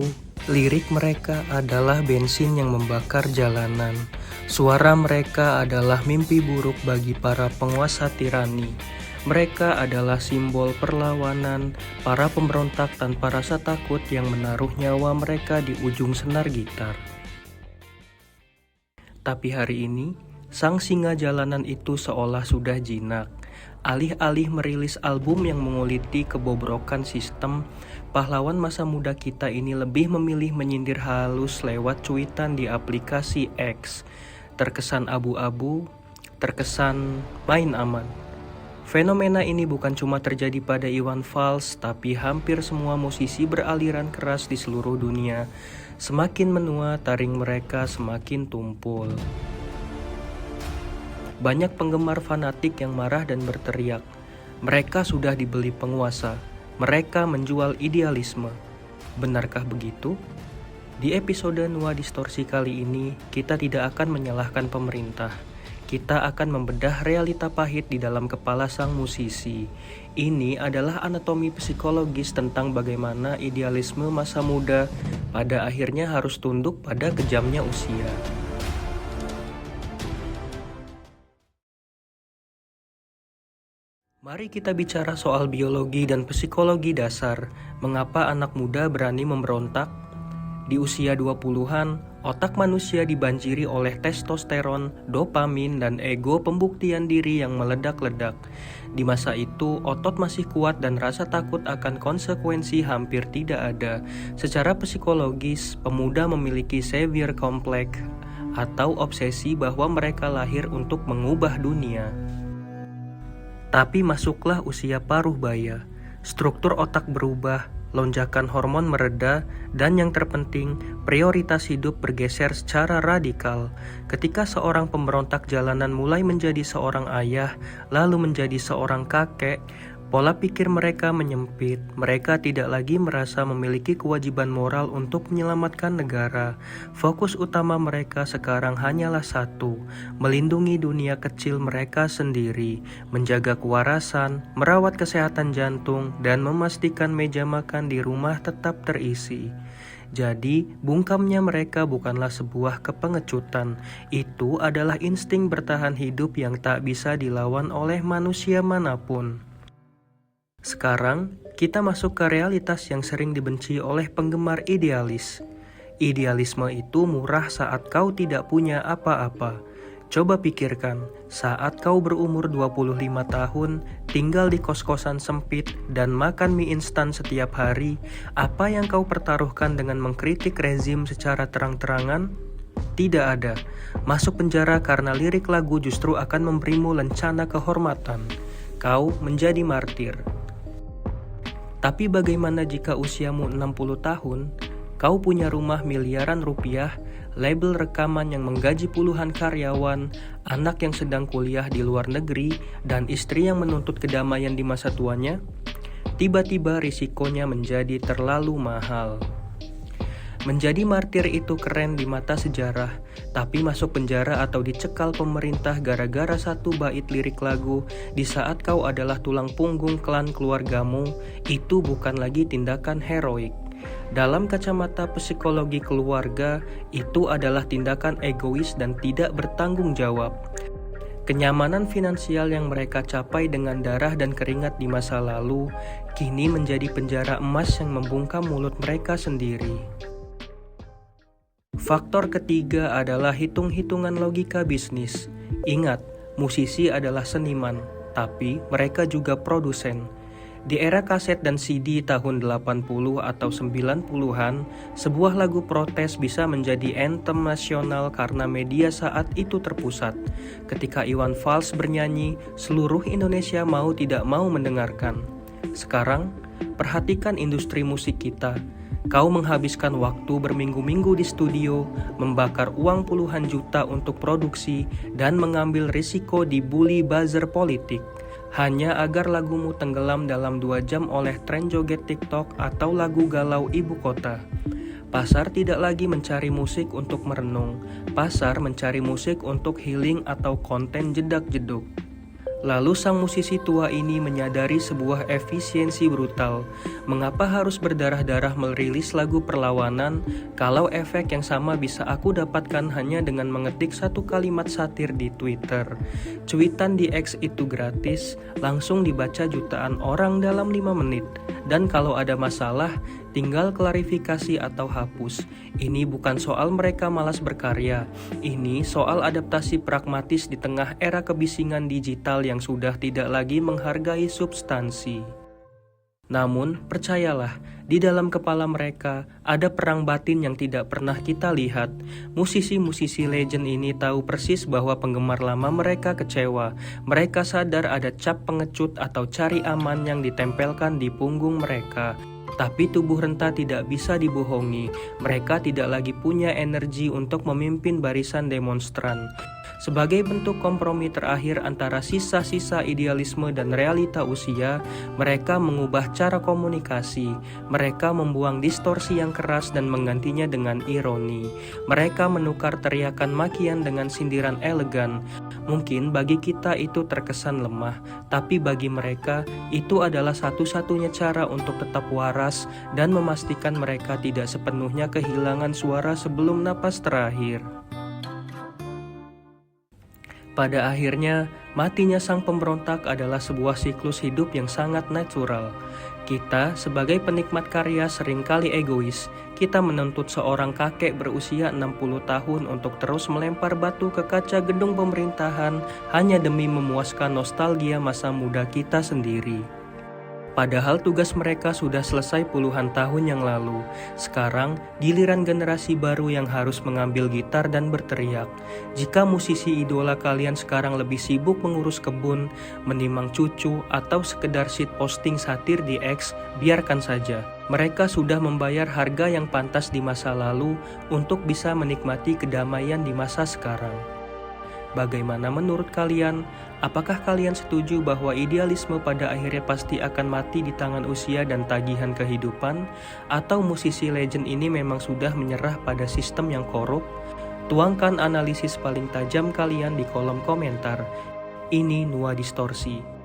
itu, lirik mereka adalah bensin yang membakar jalanan. Suara mereka adalah mimpi buruk bagi para penguasa tirani. Mereka adalah simbol perlawanan para pemberontak tanpa rasa takut yang menaruh nyawa mereka di ujung senar gitar. Tapi hari ini, sang singa jalanan itu seolah sudah jinak. Alih-alih merilis album yang menguliti kebobrokan sistem, pahlawan masa muda kita ini lebih memilih menyindir halus lewat cuitan di aplikasi X. Terkesan abu-abu, terkesan main aman. Fenomena ini bukan cuma terjadi pada Iwan Fals, tapi hampir semua musisi beraliran keras di seluruh dunia. Semakin menua, taring mereka semakin tumpul. Banyak penggemar fanatik yang marah dan berteriak, mereka sudah dibeli penguasa, mereka menjual idealisme. Benarkah begitu? Di episode Nuansa Distorsi kali ini, kita tidak akan menyalahkan pemerintah. Kita akan membedah realita pahit di dalam kepala sang musisi. Ini adalah anatomi psikologis tentang bagaimana idealisme masa muda pada akhirnya harus tunduk pada kejamnya usia. Mari kita bicara soal biologi dan psikologi dasar. Mengapa anak muda berani memberontak? Di usia 20-an, otak manusia dibanjiri oleh testosteron, dopamin, dan ego pembuktian diri yang meledak-ledak. Di masa itu, otot masih kuat dan rasa takut akan konsekuensi hampir tidak ada. Secara psikologis, pemuda memiliki savior complex atau obsesi bahwa mereka lahir untuk mengubah dunia. Tapi masuklah usia paruh baya, struktur otak berubah, lonjakan hormon mereda, dan yang terpenting, prioritas hidup bergeser secara radikal. Ketika seorang pemberontak jalanan mulai menjadi seorang ayah, lalu menjadi seorang kakek, pola pikir mereka menyempit. Mereka tidak lagi merasa memiliki kewajiban moral untuk menyelamatkan negara. Fokus utama mereka sekarang hanyalah satu, melindungi dunia kecil mereka sendiri, menjaga kewarasan, merawat kesehatan jantung, dan memastikan meja makan di rumah tetap terisi. Jadi, bungkamnya mereka bukanlah sebuah kepengecutan. Itu adalah insting bertahan hidup yang tak bisa dilawan oleh manusia manapun. Sekarang, kita masuk ke realitas yang sering dibenci oleh penggemar idealis. Idealisme itu murah saat kau tidak punya apa-apa. Coba pikirkan, saat kau berumur 25 tahun, tinggal di kos-kosan sempit, dan makan mie instan setiap hari, apa yang kau pertaruhkan dengan mengkritik rezim secara terang-terangan? Tidak ada. Masuk penjara karena lirik lagu justru akan memberimu lencana kehormatan. Kau menjadi martir. Tapi bagaimana jika usiamu 60 tahun, kau punya rumah miliaran rupiah, label rekaman yang menggaji puluhan karyawan, anak yang sedang kuliah di luar negeri, dan istri yang menuntut kedamaian di masa tuanya? Tiba-tiba risikonya menjadi terlalu mahal. Menjadi martir itu keren di mata sejarah, tapi masuk penjara atau dicekal pemerintah gara-gara satu bait lirik lagu di saat kau adalah tulang punggung klan keluargamu, itu bukan lagi tindakan heroik. Dalam kacamata psikologi keluarga, itu adalah tindakan egois dan tidak bertanggung jawab. Kenyamanan finansial yang mereka capai dengan darah dan keringat di masa lalu, kini menjadi penjara emas yang membungkam mulut mereka sendiri. Faktor ketiga adalah hitung-hitungan logika bisnis. Ingat, musisi adalah seniman, tapi mereka juga produsen. Di era kaset dan CD tahun 80 atau 90-an, sebuah lagu protes bisa menjadi anthem nasional karena media saat itu terpusat. Ketika Iwan Fals bernyanyi, seluruh Indonesia mau tidak mau mendengarkan. Sekarang, perhatikan industri musik kita. Kau menghabiskan waktu berminggu-minggu di studio, membakar uang puluhan juta untuk produksi, dan mengambil risiko dibully buzzer politik. Hanya agar lagumu tenggelam dalam 2 jam oleh tren joget TikTok atau lagu galau ibu kota. Pasar tidak lagi mencari musik untuk merenung. Pasar mencari musik untuk healing atau konten jedak-jeduk. Lalu sang musisi tua ini menyadari sebuah efisiensi brutal. Mengapa harus berdarah-darah merilis lagu perlawanan kalau efek yang sama bisa aku dapatkan hanya dengan mengetik satu kalimat satir di Twitter? Cuitan di X itu gratis, langsung dibaca jutaan orang dalam 5 menit. Dan kalau ada masalah, tinggal klarifikasi atau hapus. Ini bukan soal mereka malas berkarya. Ini soal adaptasi pragmatis di tengah era kebisingan digital yang sudah tidak lagi menghargai substansi. Namun, percayalah, di dalam kepala mereka ada perang batin yang tidak pernah kita lihat. Musisi-musisi legend ini tahu persis bahwa penggemar lama mereka kecewa. Mereka sadar ada cap pengecut atau cari aman yang ditempelkan di punggung mereka. Tapi tubuh renta tidak bisa dibohongi. Mereka tidak lagi punya energi untuk memimpin barisan demonstran. Sebagai bentuk kompromi terakhir antara sisa-sisa idealisme dan realita usia, mereka mengubah cara komunikasi. Mereka membuang distorsi yang keras dan menggantinya dengan ironi. Mereka menukar teriakan makian dengan sindiran elegan. Mungkin bagi kita itu terkesan lemah, tapi bagi mereka itu adalah satu-satunya cara untuk tetap waras dan memastikan mereka tidak sepenuhnya kehilangan suara sebelum napas terakhir. Pada akhirnya, matinya sang pemberontak adalah sebuah siklus hidup yang sangat natural. Kita sebagai penikmat karya seringkali egois. Kita menuntut seorang kakek berusia 60 tahun untuk terus melempar batu ke kaca gedung pemerintahan hanya demi memuaskan nostalgia masa muda kita sendiri. Padahal tugas mereka sudah selesai puluhan tahun yang lalu. Sekarang, giliran generasi baru yang harus mengambil gitar dan berteriak. Jika musisi idola kalian sekarang lebih sibuk mengurus kebun, menimang cucu, atau sekedar shit posting satir di X, biarkan saja. Mereka sudah membayar harga yang pantas di masa lalu untuk bisa menikmati kedamaian di masa sekarang. Bagaimana menurut kalian? Apakah kalian setuju bahwa idealisme pada akhirnya pasti akan mati di tangan usia dan tagihan kehidupan? Atau musisi legend ini memang sudah menyerah pada sistem yang korup? Tuangkan analisis paling tajam kalian di kolom komentar. Ini Nuwa Distorsi.